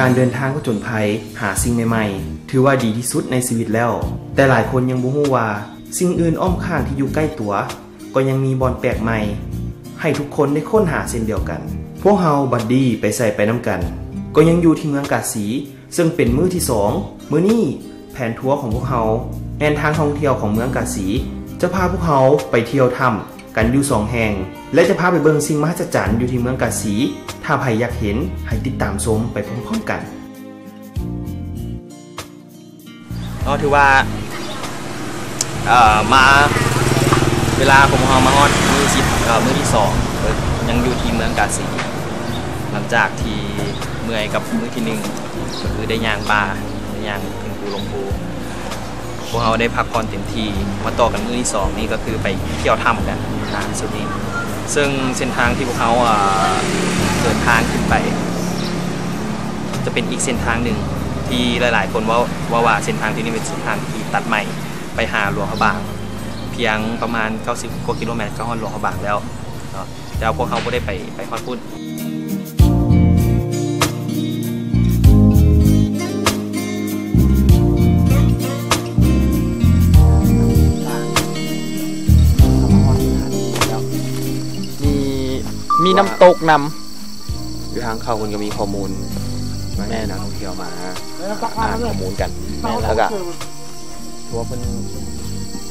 การเดินทางผจญภัยหาสิ่งใหม่ๆถือว่าดีที่สุดในชีวิตแล้วแต่หลายคนยังบ่รู้ว่าสิ่งอื่นอ้อมข้างที่อยู่ใกล้ตัวก็ยังมีบอนแปลกใหม่ให้ทุกคนได้ค้นหาเช่นเดียวกันพวกเฮาบัดดี้ไปใส่ไปน้ำกันก็ยังอยู่ที่เมืองกาสีซึ่งเป็นมื้อที่2มื้อนี้แผนทัวร์ของพวกเฮาแนวทางท่องเที่ยวของเมืองกาสีจะพาพวกเฮาไปเที่ยวถ้ำกันอยู่2แห่งและจะพาไปเบิ่งสิ่งมหัศจรรย์อยู่ที่เมืองกาสีถ้าใครอยากเห็นให้ติดตามชมไปพร้อมๆกันถือว่ามาเวลาผมเฮามาฮอดมื้อที่2ยังอยู่ที่เมืองกาสีหลังจากที่เมื่อยกับมื้อที่1ก็คือได้ย่างป่าได้ย่างขึ้นภูลงภูพวกเราได้พักผ่อนเต็มที่มาต่อกันมื้อที่2นี่ก็คือไปเที่ยวถ้ำกันสุดนี้ซึ่งเส้นทางที่พวกเขาเดินทางขึ้นไปจะเป็นอีกเส้นทางหนึ่งที่หลายๆคนว่าเส้นทางที่นี่เป็นเส้นทางที่ตัดใหม่ไปหาหลวงพระบางเพียงประมาณ90กว่ากิโลเมตรก็ฮอดหลวงพระบางแล้วแต่พวกเขาไม่ได้ไปฮอดพุ่นมีน้ำตกนำอยู่ทางเข้าคุณก็มีข้อมูลแม่นักท่องเที่ยวมาอ่านข้อมูลกันแล้วก็ทัวร์เป็น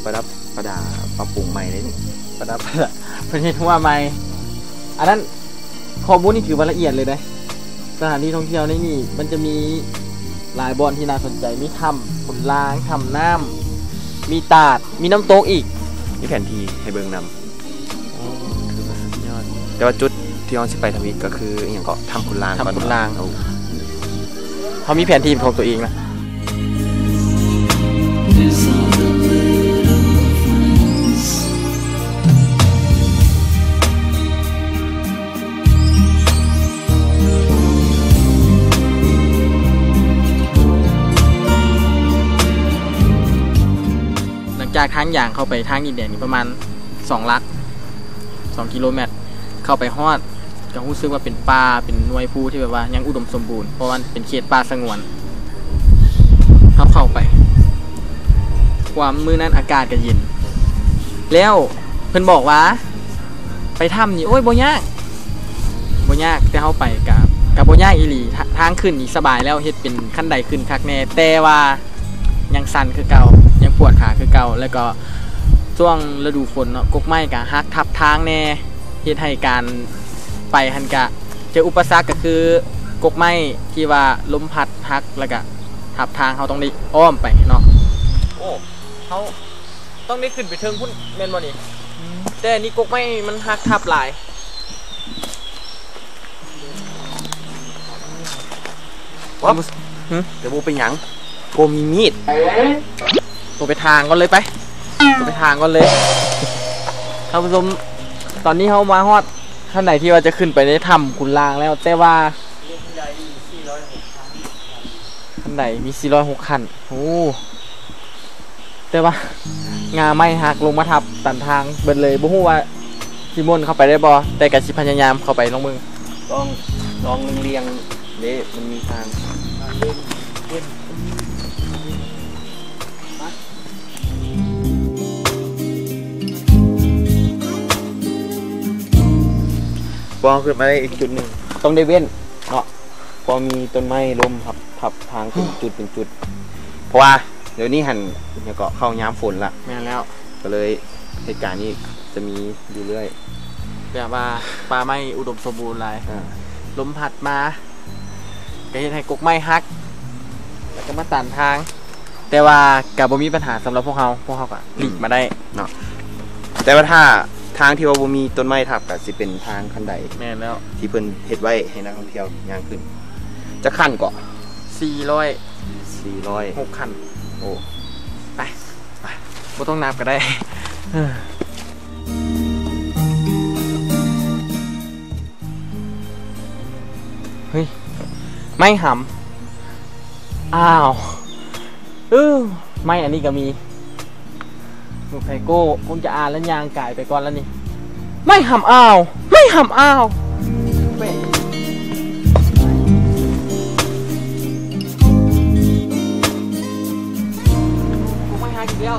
ประดับประดาปรับปรุงใหม่เลยนี่ประดับประเทศทัวร์ใหม่อันนั้นข้อมูลนี่ถือว่าละเอียดเลยนะสถานที่ท่องเที่ยวนี่มันจะมีหลายบอนที่น่าสนใจมีถ้ำขุนล้างถ้ำน้ำมีตาดมีน้ำตกอีกมีแผนที่ให้เบิ่งนำแต่ว่าจุดที่เราสิไปทวีก็คืออย่างก็ทำขุนล้างเขามีแผนที่ของตัวเองนะหลังจากทางอย่างเข้าไปทางดินแดนนี่ประมาณ2 กิโลเมตรเข้าไปฮอดก็รู้สึกว่าเป็นป่าเป็นหน่วยภูที่แบบว่ายังอุดมสมบูรณ์เพราะว่าเป็นเขตป่าสงวนเข้าไปความมื้อนั้นอากาศก็เย็นแล้วเพิ่นบอกว่าไปถ้ำนี่โอ้ยบ่ยากแต่เข้าไปกับบ่ยากอีหลีทางขึ้นนี่สบายแล้วเฮ็ดเป็นขั้นใดขึ้นคักแน่แต่ว่ายังสั่นคือเก่ายังปวดขาคือเก่าแล้วก็ช่วงฤดูฝนเนาะกกไม้ก็หักทับทางแน่เฮ็ดให้การไปหันกะเจออุปสรรคก็คือกกไม้ที่ว่าลมพัดหักแล้วก็ทับทางเขาต้องได้อ้อมไปเนาะโอ้เขาต้องได้ขึ้นไปเทิงพุ่นแม่นบ่นี่แต่นี่กกไม้มันหักทับหลายว่าเดี๋ยวโบไปหยังโกมีมีดตัวไปทางก่อนเลยไปตัวไปทางก่อนเลยท่านผู้ชมตอนนี้เขามาฮอดท่านไหนที่ว่าจะขึ้นไปในถ้ำขุนล้างแล้วแต่ว่าท่านไหนมี406ขั้นโอ้แต่ว่างาไม่หักลงมาทับตันทางเบิดเลยบ่ฮู้ว่าสิมนเข้าไปได้บ่แต่ก็สิพยายามเข้าไปลองมึงลองเรียงเด้มันมีทางพอขึ้นมาได้อีกจุดหนึ่งต้องได้เว้นเนาะพอมีต้นไม้ล้มทับทางเป็นจุดเพราะว่าเดี๋ยวนี้หันเนี่ยก็เข้าย้ำฝนละแม่แล้วก็เลยเหตุการณ์นี้จะมีอยู่เรื่อยแบบว่าป่าไม้อุดมสมบูรณ์หลายลมพัดมาก็เฮ็ดให้กกไม้หักแล้วก็มาตันทางแต่ว่าก็บ่มีปัญหาสำหรับพวกเขาก็หลีกมาได้เนาะแต่ว่าถ้าทางที่ว่าบ่มีต้นไม้ทับก็สิเป็นทางคันใดแม่นแล้วที่เพิ่นเฮ็ดไว้ให้นักท่องเที่ยวย่างขึ้นจะขั้นเกาะ6ขั้นโอ้ไปบ่ต้องนับก็ได้เฮ้ยไม่หำอ้าวไม่อันนี้ก็มีลูกไทโก้คงจะอ่านแล้วยางไก่ไปก่อนแล้วนี่ไม่หำอ้าว ลี้ยว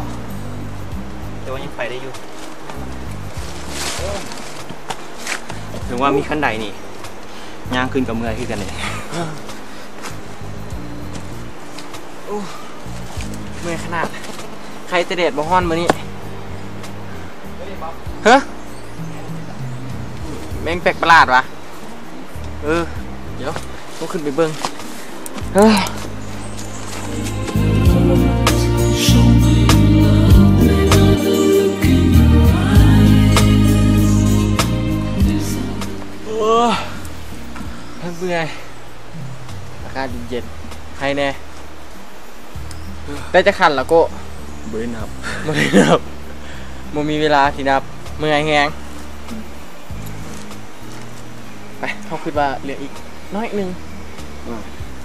แต่ว่ายังไปได้อยู่ถึงว่ามีขั้นใดนี่ย่างขึ้นกับเมื่อยขึ้นกันเลย เมื่อยขนาดใครจะเด็ดบ่ฮ้อนมื้อนี้เฮ้แม่งแปลกประหลาดวะเดี๋ยวต้องขึ้นไปเบิ่งเฮ้ยเบื่ออากาศเย็นๆใครแน่ได้จะขันแล้วก็ บ่ได้นับ บ่ได้นับบ่มีเวลาสินับเมื่อยแฮงไปเขาคิดว่าเหลืออีกน้อยหนึง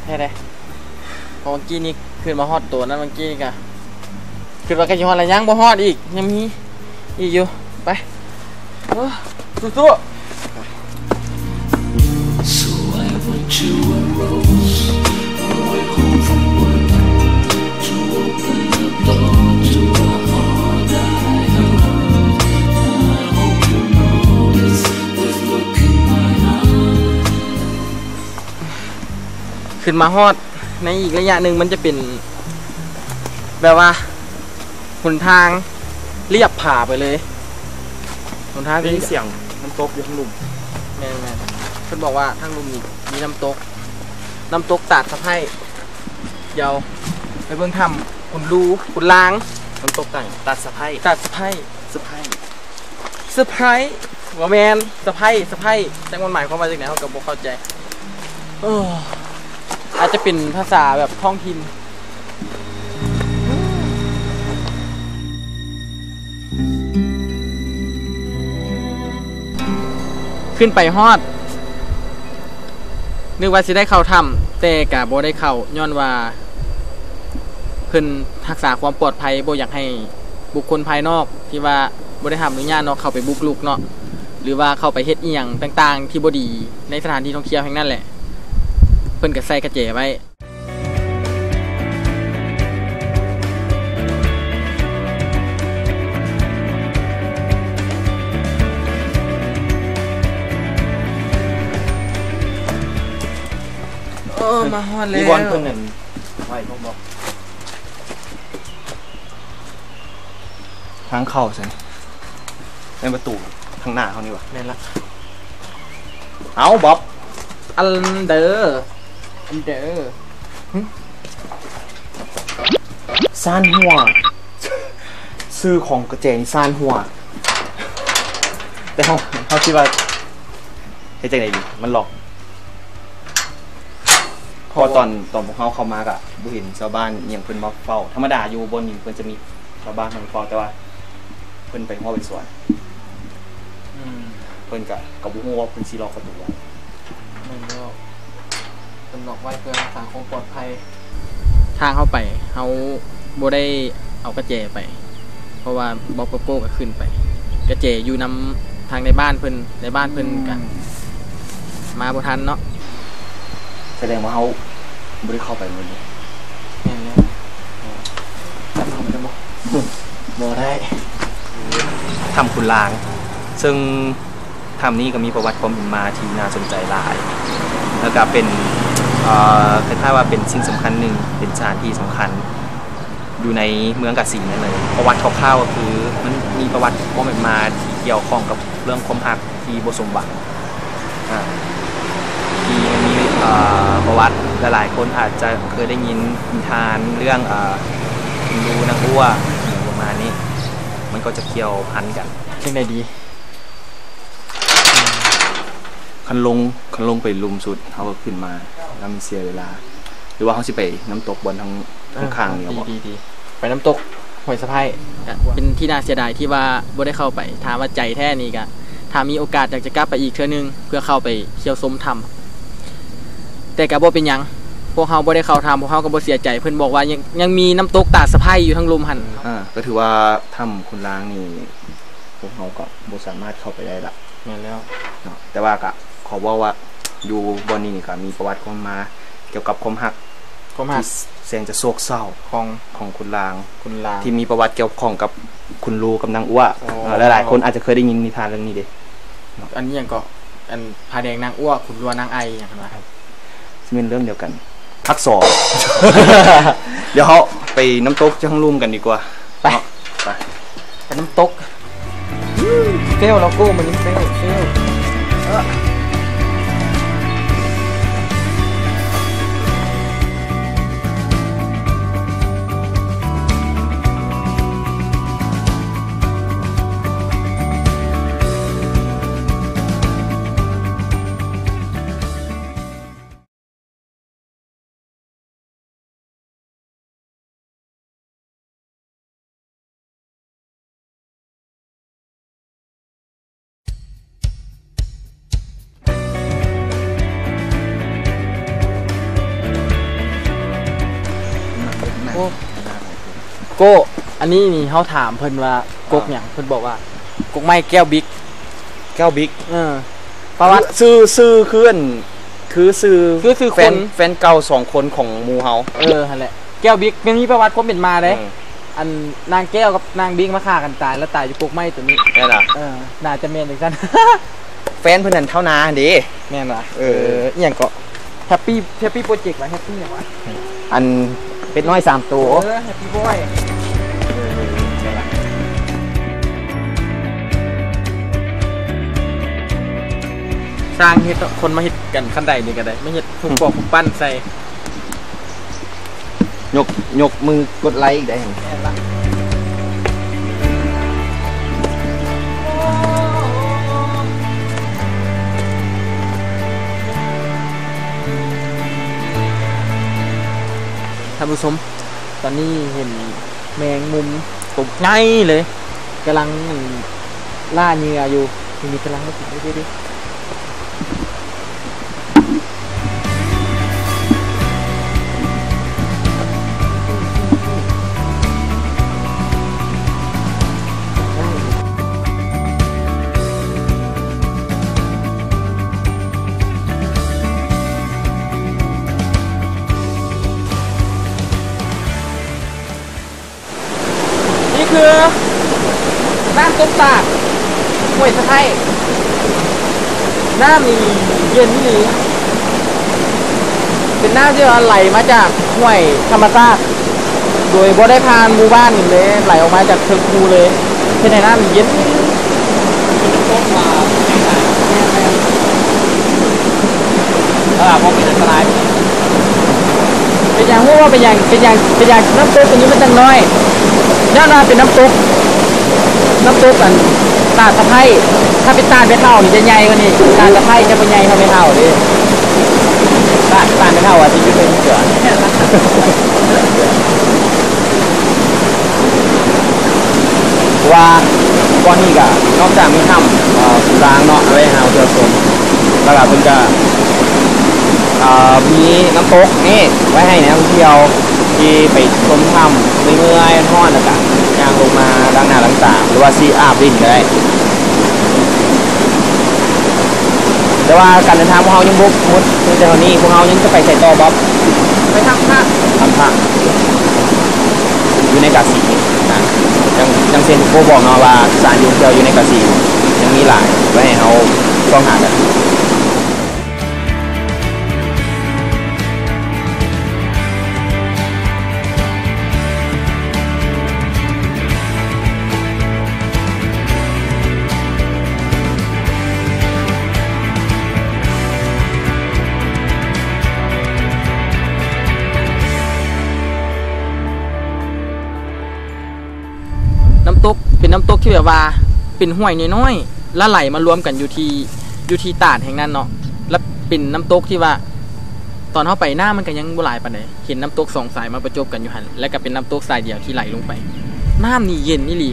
แค่ใดพอเมื่อกี้นี่ขึ้นมาฮอดตัวนั้นเมื่อกี้นี่กะคิดว่าก็สิฮอดแล้วยังบ่ฮอดอีกยังมีอีกอยู่ไปสู้ๆขึ้นมาฮอดในอีกระยะหนึ่งมันจะเป็นแบบว่าหนทางเรียบผาไปเลยหนทาง ได้ ที่ ยินเสียงน้ำตกอยู่ข้างลุ่ม แม่เพิ่นบอกว่าทางลุมนี่มีน้ำตกตาดสะไพร่เดี๋ยวไปเบิ่งถ้ำคุณดูคุณล้าง น้ำตกต่างตัดสะไพร่ ตาดสะไพร่ สะไพร่ เซอร์ไพรส์ว่าแมนสะไพร่แต่มันหมายความว่าจากไหนเขาก็บ่เข้าใจอาจจะเป็นภาษาแบบท้องถิ่นขึ้นไปฮอดนึกว่าสิได้เข้าถ้ำแต่กะบ่ได้เข้าย้อนว่าเพิ่นรักษาความปลอดภัยบ่อยากให้บุคคลภายนอกที่ว่าบ่ได้รับอนุญาตเนาะเข้าไปบุกรุกเนาะหรือว่าเข้าไปเฮ็ดอีหยังต่างๆที่บ่ดีในสถานที่ท่องเที่ยวแห่งนั้นแหละเพิ่นก็ใส่กระเจไว้มาฮอดแล้ว มีบอลเพิ่นนั่นไว้ผมบอกทางเข้าใช่ในประตูข้างหน้าเขานี่วะ แม่นละ เอาบ๊อบ อันเดอร์ซานหัวซื้อของกระเจนี่ซานหัวแต่เขาคิดว่าเฮ็ดจังไดดีมันหลอกพอตอนพวกเขาเข้ามากะบ่เห็นชาวบ้านอิหยังเพิ่นมาเฝ้าธรรมดาอยู่บนนี้เพิ่นจะมีชาวบ้านมาเฝ้าแต่ว่าเพิ่นไปฮอดไปสวนเพิ่นก็บ่ฮู้ว่าเพิ่นสิล็อกประตูไว้ มันก็เป็นบอกไว้เพื่อรักษาความปลอดภัยทางเข้าไปเขาบ่ได้เอากระเจไปเพราะว่าบอกโกโก้ก็ขึ้นไปกระเจอยู่นำทางในบ้านเพิ่นกันมาบ่ทันเนาะแสดงว่าเขาบ่ได้เข้าไปมื้อนี้ แม่นแล้วจับเขาไปได้บ่ได้ทำคุณลางซึ่งทำนี้ก็มีประวัติความเป็นมาที่น่าสนใจหลายแล้วก็เป็นคล้ายๆว่าเป็นสิ่งสำคัญหนึ่งเป็นสถานที่สำคัญอยู่ในเมืองกาฬสินธุ์นั่นเลยประวัติคร่าวๆก็คือมันมีประวัติความเป็นมาที่เกี่ยวข้องกับเรื่องความรักที่บ่สมหวังที่มันมีประวัติหลายๆคนอาจจะเคยได้ยินนิทานเรื่องดูนางอ้วประมาณนี้มันก็จะเกี่ยวพันกันเรื่องใดดีคันลงไปลุมสุดเขาก็ขึ้นมาแล้วมีเสียเวลาหรือว่าเขาสิไปน้ำตกบนทางข้างๆนี่ครับดีไปน้ำตกห้วยสะไพร่เป็นที่น่าเสียดายที่ว่าบ่ได้เข้าไปถามว่าใจแท้นี่ก็ถ้ามีโอกาสอยากจะกลับไปอีกเทื่อนึงเพื่อเข้าไปเที่ยวชมถ้ำแต่ก็บ่เป็นหยังพวกเฮาบ่ได้เข้าถ้ำพวกเฮาก็บ่เสียใจเพิ่นบอกว่ายังมีน้ำตกตาดสะไพร่อยู่ทั้งลมหั่นก็ถือว่าถ้ำคุณล้างนี่พวกเฮาก็บ่สามารถเข้าไปได้ละแม่นแล้วแต่ว่าก็ขอบอกว่าอยู่บนนี้ก็มีประวัติความมาเกี่ยวกับความรัก ผมหัก ที่แสนจะโศกเศร้า ของ ของคุณลาง คุณลาง ที่มีประวัติเกี่ยวข้องกับคุณลูกับนางอ้ว อ๋อ หลายๆคนอาจจะเคยได้ยินนิทานเรื่องนี้เด้ อันนี้อย่างก็อันพาแดงนางอ้วคุณรัวนางไออย่างไรครับ เป็นเรื่องเดียวกันพักสอง เดี๋ยวเขาไปน้ำตกจังลุ่มกันดีกว่า ไป ไป เป็นน้ำตกเฟลแล้วกูมันนี่เฟลโก้อันนี้นี่เขาถามเพิ่นว่ากกอย่างเพิ่นบอกว่ากกไม้แก้วบิ๊ก แก้วบิ๊ก ประวัติ ซื้อคืออันคือซื้อ คือคน แฟนเก่า2 คนของหมู่เฮา หั่นแหละแก้วบิ๊กมันมีประวัติความเป็นมาเด้ อืม อันนางแก้วกับนางบิ๊กมาฆ่ากันตายแล้วตายอยู่กกไม้ตัวนี้ นั่นล่ะ น่าจะแม่นจังซั่น แฟนเพิ่นนั่นเท่านาเด้ แม่นว่ะ เออ อีหยังก็แฮปปี้โปรเจกต์ว่ะแฮปปี้หยังวะ อันเป็นน้อย3 ตัว แฮปปี้บอยสร้างเฮ็ดคนมาเฮ็ดกันขั้นใดนี่ก็ได้ไม่เฮ็ดทุกปอกทุกปั้นใส่ ยกมือกดไลค์อีกได้ แม่นละท่านผู้ชมตอนนี้เห็นแมงมุมตกไงเลยกำลังล่าเหยื่ออยู่มีกำลังมาติดด้วยดินี่คือน้ำต้มตากห้วยสะไคร้น้ำนี่เย็นนี่เป็นน้ำที่ไหลมาจากห้วยธรรมชาติโดยบ่ได้ผ่านหมู่บ้านนี่เลยไหลออกมาจากเชิงภูเลยเห็นในน้ำนี่เย็นต้มมาพอเป็นอันตรายเป็นอย่างว่าเป็นอย่างน้ำตกตัวนี้มันจังน้อยย่านว่าเป็นน้ำตกอันตาดตะไคร้ถ้าเป็นตาดไม่เท่านี่จะใหญ่กว่านี้ตาดตะไคร้จะเป็นใหญ่เท่าไม่เท่าดิตาดไม่เท่าอ่ะที่อยู่เป็นเสือว่าก้อนนี้ก็นอกจากมีถ้ำสุรางเนาะอะไรหาเสือสมแล้วก็เพิ่นก็มีน้ำตกนี่ไว้ให้นักท่องเที่ยวที่ไปชมถ้ำเมื่อยๆห้อนแล้วก็ย่างลงมาล้างหน้าล้างตาหรือว่าซีอาบลิ้นก็ได้แต่ว่าการเดินทางพวกเรายังบุกมุดในเดี๋ยวนี้พวกเรายังจะไปใส่ต่อบ๊อบไปทำผ้าอยู่ในกาสีนะยังเซนโคบอกเนาะว่าสารยุ่งเกี่ยวอยู่ในกาสียังมีหลายไว้ให้เราต้องหากันเป็นน้ำตกที่แบบว่าเป็นห้วยน้อยๆแล้วไหลมารวมกันอยู่ที่ตาดแห่งนั้นเนาะแล้วเป็นน้ำตกที่ว่าตอนเข้าไปหน้ามันก็ยังบ่หลายปานใดเห็นน้ำตกสองสายมาประจบกันอยู่หันแล้วก็เป็นน้ำตกสายเดียวที่ไหลลงไปน้ำนี่เย็นนี่หลี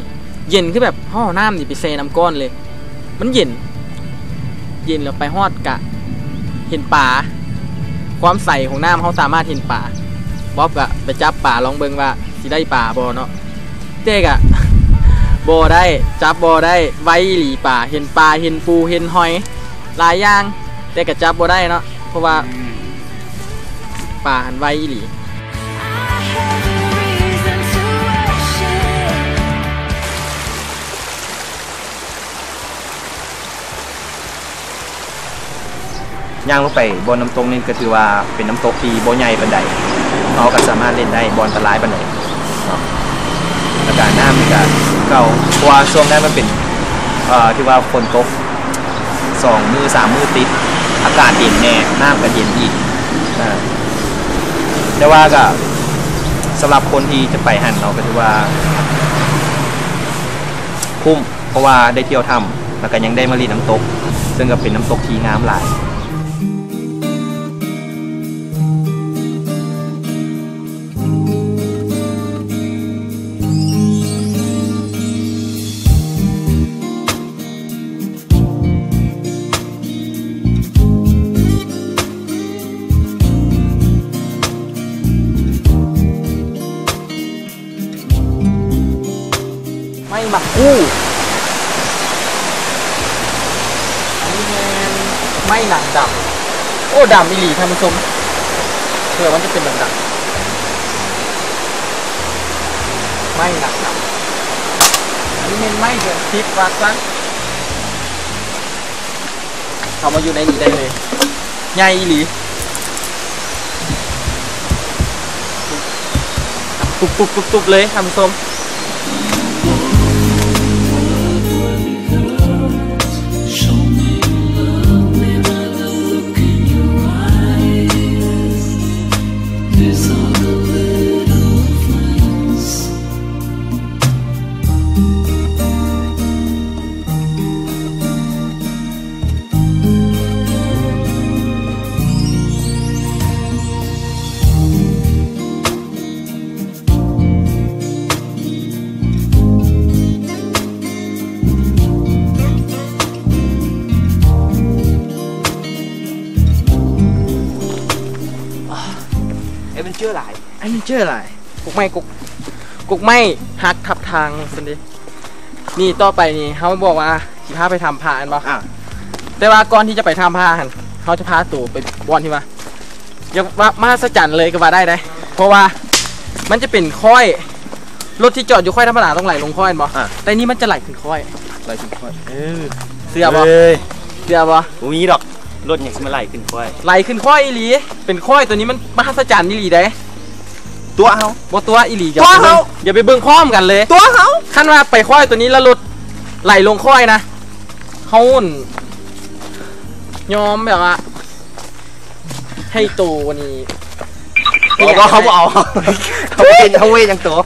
เย็นคือแบบห่อน้ำนี่ไปเซน้ำก้อนเลยมันเย็นแล้วไปฮอดกะเห็นป่าความใสของน้ำเขาสามารถเห็นป่าบ๊อบก็ไปจับป่าลองเบิ่งว่าสิได้ป่าบ่เนาะเจ๊กะบ่ได้จับบ่ได้ไว้หลีป่าเห็นปลาเห็นปูเห็นหอยหลายอย่างแต่ก็จับบ่ได้เนาะเพราะว่าป่าหันไว้หลี ย่างลงไปบนน้ำตกนี่ก็ถือว่าเป็นน้ำตกที่บ่ใหญ่ปานใดเราก็สามารถเล่นได้บอลตะลายปานใดเนาะอากาศน้ำมันก็เก่าเพราะว่าช่วงนั้นมันเป็นที่ว่าฝนตก2 มื้อ 3 มื้อติดอากาศเย็นแน่น้ำก็เย็นอีกแต่ว่าก็สำหรับคนที่จะไปหันเราก็ถือว่าคุ้มเพราะว่าได้เที่ยวถ้ำแล้วก็ยังได้มาลีน้ำตกซึ่งก็เป็นน้ำตกที่งามหลายไม่หมักกู้อันนี้ไม่หนังดำโอ้ดำอีหลีท่านผู้ชมเผื่อมันจะเป็นดำไม่หนังดำอันนี้ไม่เดือดทิพย์วัดซะเขามาอยู่ในนี้ได้เลยใหญ่อีหลีตุบเลยท่านผู้ชมเจอหลาย ไอ้มันเจออะไรกุกไม่หักทับทางสิดินี่ต่อไปนี่เขาบอกว่าสิพาไปทำผ้าอันบ่แต่ว่าก่อนที่จะไปทำผ้าเขาจะพาตู่ไปบอนที่ว่าอย่าว่ามาสจันเลยก็ว่าได้นะเพราะว่ามันจะเป็นค่อยรถที่จอดอยู่ค่อยธรรมดาต้องไหลลงค่อยบ่แต่นี่มันจะไหลขึ้นค่อยเสื้อบ่มีดอกรถอย่างสมัยไหลขึ้นค่อยอีหลีเป็นค่อยตัวนี้มันมหัศจรรย์อีหลีได้ตัวเขาบ่ตัวอีหลีอย่าไปเบิ่งพร้อมกันเลยตัวเขาขั้นว่าไปค่อยตัวนี้แล้วรถไหลลงค่อยนะเขายอมแบบว่าให้ตัวนี้เขาเอาเขาเวอย่างตัว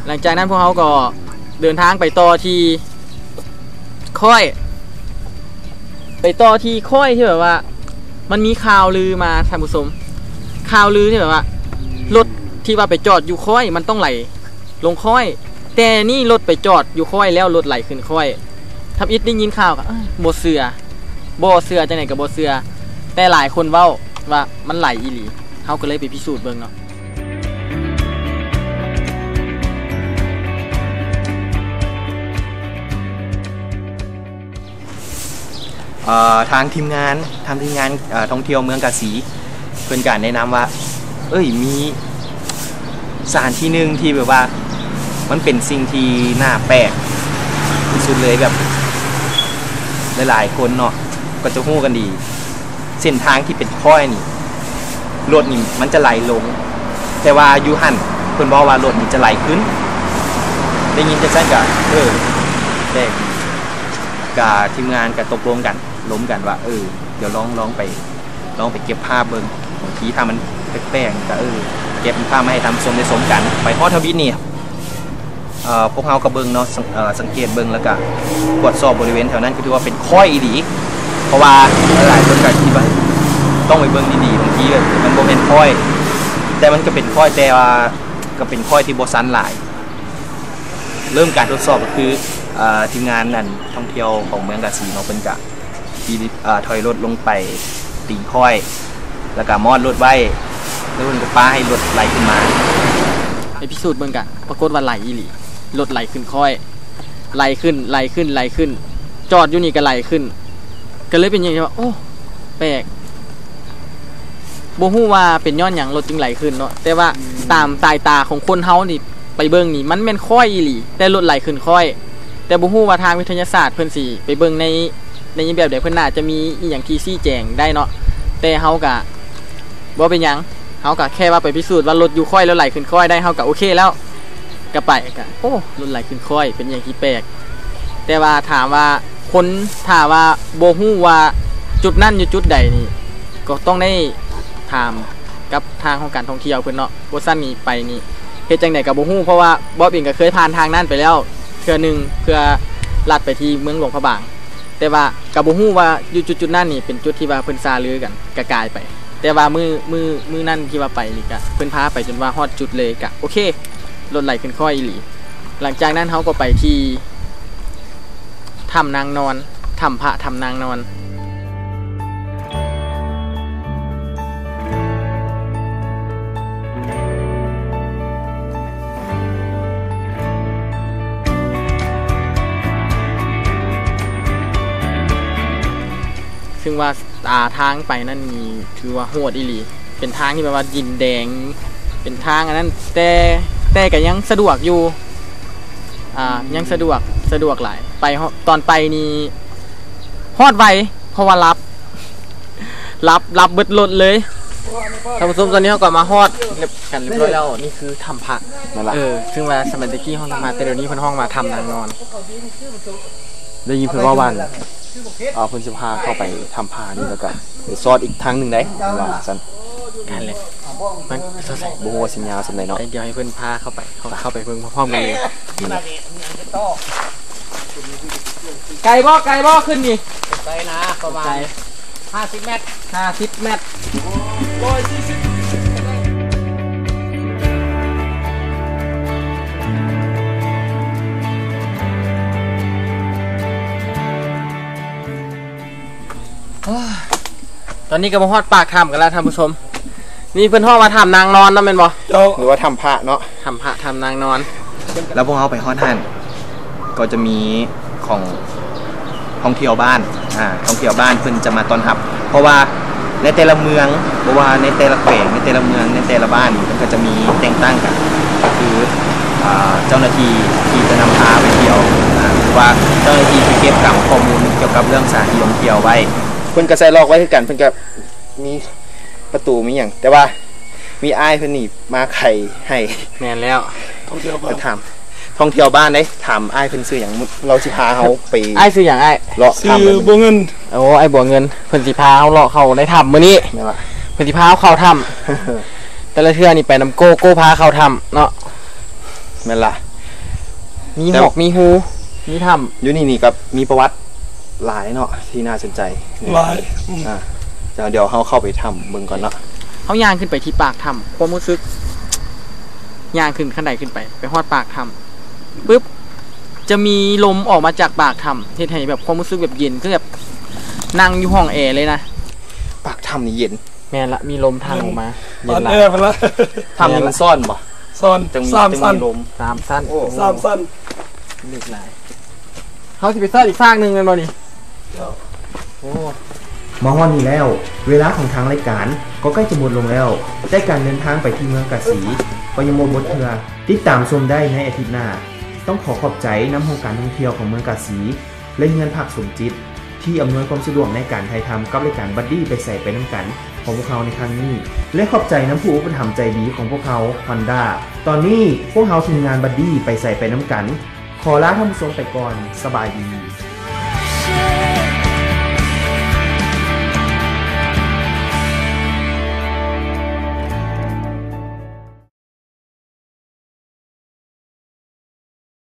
หลังจากนั้นพวกเขาก็เดินทางไปต่อที่ค่อยที่แบบว่ามันมีข่าวลือมาท่านผู้ชมข่าวลือที่แบบว่ารถที่ว่าไปจอดอยู่ค่อยมันต้องไหลลงค่อยแต่นี่รถไปจอดอยู่ค่อยแล้วรถไหลขึ้นค่อยทำอิดได้ยินข่าวก็บ่เสือจังไหนกับบ่เสือแต่หลายคนเว้าว่ามันไหลอีหลีเขาก็เลยไปพิสูจน์เบิ่งเนาะทางทีมงานท่องเที่ยวเมืองกาสีเพื่อนการแนะนำว่ามีสถานที่หนึ่งที่แบบว่ามันเป็นสิ่งที่น่าแปลกที่สุดเลยแบบหลายๆคนเนาะก็จะฮู้กันดีเส้นทางที่เป็นค่อยนี่รถนี่มันจะไหลลงแต่ว่าอยู่หันเพิ่นบอกว่ารถนี่จะไหลขึ้นได้ยินจังซั่นก็แปลกกับทีมงานก็ตกลงกันล้มกันว่าเดี๋ยวลองไปเก็บภาพเบิ่งบางทีถ้ามันแปลกๆก็เก็บภาพมาให้ทำสมได้สมกันไปฮอดทวีนี่พวกเฮาก็เบิ่งเนาะสังเกตเบิ่งแล้วก็ตรวจสอบบริเวณแถวนั้นก็ถือว่าเป็นค่อยอีหลีเพราะว่าหลายคนก็คิดว่าต้องไปเบิ่งดีๆบางทีมันบ่แม่นค่อยแต่มันก็เป็นค่อยแต่ว่าก็เป็นค่อยที่บ่ซันหลายเริ่มการทดสอบก็คือทีมงานนั่นท่องเที่ยวของเมืองกาสีเนาะเพิ่นก็ถอยรถลงไปตีค่อยแล้วก็มอดรถไว้แล้วเพิ่นก็ป้าให้รถไหลขึ้นมาไปพิสูจน์เบิ่งกันปรากฏว่าไหลอีหลีรถไหลขึ้นค่อยไหลขึ้นจอดอยู่นี่ก็ไหลขึ้นก็เลยเป็นอย่างนี้ว่าโอ้แปลกบ่ฮู้ว่าเป็นย้อนหยังรถจึงไหลขึ้นเนาะแต่ว่าตามสายตาของคนเฮานี่ไปเบิ่งนี่มันแม่นค่อยอีหลีแต่รถไหลขึ้นค่อยแต่บ่ฮู้ว่าทางวิทยาศาสตร์เพิ่นสิไปเบิ่งใน ในแบบใดเพิ่นน่าจะมีอีหยังที่ชี้แจงได้เนาะแต่เฮาก็บ่เป็นหยังเฮาก็แค่ว่าไปพิสูจน์ว่ารถอยู่ค่อยแล้วไหลขึ้นค่อยได้เฮาก็โอเคแล้วก็ไปก็โอ้รถไหลขึ้นค่อยเป็นอย่างที่แปลกแต่ว่าถามว่าคนถ้าว่าบ่ฮู้ว่าจุดนั้นอยู่จุดใดนี่ก็ต้องได้ถามกับทางของการท่องเที่ยวเพิ่นเนาะบ่ซั่นนี่ไปนี่เฮ็ดจังได๋ก็บ่ฮู้เพราะว่าบ๊อบเองก็เคยผ่านทางนั้นไปแล้วเทื่อนึงเพื่อลัดไปที่เมืองหลวงพระบางแต่ว่าก็บ่ฮู้ว่าอยู่จุดนั้นนี่เป็นจุดที่ว่าเพิ่นซาลือกันกะกายไปแต่ว่ามือนั่นที่ว่าไปนี่ก็เพิ่นพาไปจนว่าฮอดจุดเลยก็โอเครถไหลขึ้นค่อยอีหลีหลังจากนั้นเฮาก็ไปที่ถ้ำนางนอนถ้ำพระถ้ำนางนอนซึ่งว่าทางไปนั่นมีถือว่าโหดอีหลีเป็นทางที่แบบว่าดินแดงเป็นทางอันนั้นแต่ก็ยังสะดวกอยู่ยังสะดวกหลายไปตอนไปนี่ฮอดไวเพราะว่ารับเบิดรถเลยท่านผู้ชมตอนนี้เราก็มาฮอดกันเรียบร้อยแล้วนี่คือถ้ำพระนั่นแหละซึ่งว่าสมัยตะกี้ห้องมาแต่เดี๋ยวนี้เพิ่นห้องมาทำนางนอนได้ยินเพิ่นว่าวันเพิ่นสิพาเข้าไปทำพานี่แล้วก็ไปซอดอีกทางนึงได้ว่าซั่นกันเลยมันซอดใส่บ่ฮู้ว่าสิยาวซั่นใดเนาะเดี๋ยวให้เพิ่นพาเข้าไปเพิ่นพร้อมกันเลยไกลบ่ขึ้นนี่ไกลนะประมาณ50 เมตร140 เมตรตอนนี้ก็มาฮอดปากถ้ำกันแล้วท่านผู้ชมนี่เพิ่นฮ้องมาถ้ำนางนอนนั่นแม่นบ่หรือว่าถ้ำพระเนาะถ้ำพระถ้ำนางนอนแล้วพวกเราไปฮอดหันก็จะมีของท่องเที่ยวบ้านท่องเที่ยวบ้านเพิ่นจะมาต้อนรับเพราะว่าในแต่ละเมืองเพราะว่าในแต่ละแขวงในแต่ละเมืองในแต่ละบ้านมันก็จะมีแต่งตั้งกันก็คือเจ้าหน้าที่ที่จะนำพาไปเที่ยวหรือว่าเจ้าหน้าที่ที่เก็บกำข้อมูลเกี่ยวกับเรื่องสถานที่ท่องเที่ยวไว้เพิ่นก็ใส่ล็อกไว้คือกันเพิ่นก็มีประตูมีหยังแต่ว่ามีอ้ายเพิ่นนี่มาไขให้แม่นแล้วท่องเที่ยวบ้านถามท่องเที่ยวบ้านได้ถามอ้ายเพิ่นซื้อหยังเราสิพาเฮาไปอ้ายซื้อหยังอ้ายเลาะซื้อบัวเงินโอ้อ้ายบัวเงินเพิ่นสิพาเฮาเลาะเข้าในถ้ำมื้อนี้แม่นล่ะเพิ่นสิพาเฮาเข้าถ้ำแต่ละเทื่อนี่ไปนำโก้พาเข้าถ้ำเนาะแม่นล่ะมีหอกมีหูมีถ้ำอยู่นี่ก็มีประวัติหลายเนาะที่น่าสนใจหลายเดี๋ยวเขาเข้าไปทำเบิ่งก่อนเนาะเขาย่างขึ้นไปที่ปากถ้ำความรู้สึกย่างขึ้นขั้นใดขึ้นไปฮอดปากถ้ำปุ๊บจะมีลมออกมาจากปากถ้ำเฮ็ดให้แบบความรู้สึกแบบเย็นคือแบบนั่งอยู่ห้องแอร์เลยนะปากถ้ำนี่เย็นแม่นละมีลมทางออกมาเย็นละถ้ำนี่มันซ่อนบ่ซ่อน3 สั้นลม3 สั้นโอ้3 สั้นเล็กหลายเขาสิไปซ่อนอีกฟากนึงแม่นบ่นี่โอ้มาฮอดนี้แล้วเวลาของทางรายการก็ใกล้จะหมดลงแล้วได้การเดินทางไปที่เมืองกาสีก็ยังหมดเทื่อติดตามชมได้ในอาทิตย์หน้าต้องขอบใจน้ำโครงการท่องเที่ยวของเมืองกาสีและเงินผักสมจิตที่อำนวยความสะดวกในการถ่ายทำกับรายการบัดดี้ไปใส่ไปน้ำกันของพวกเขาในครั้งนี้และขอบใจน้ำผู้อุปถัมภ์ใจดีของพวกเขา Honda ตอนนี้พวกเขาทีมงานบัดดี้ไปใส่ไปน้ำกันขอลาท่านผู้ชมไปก่อนสบายดี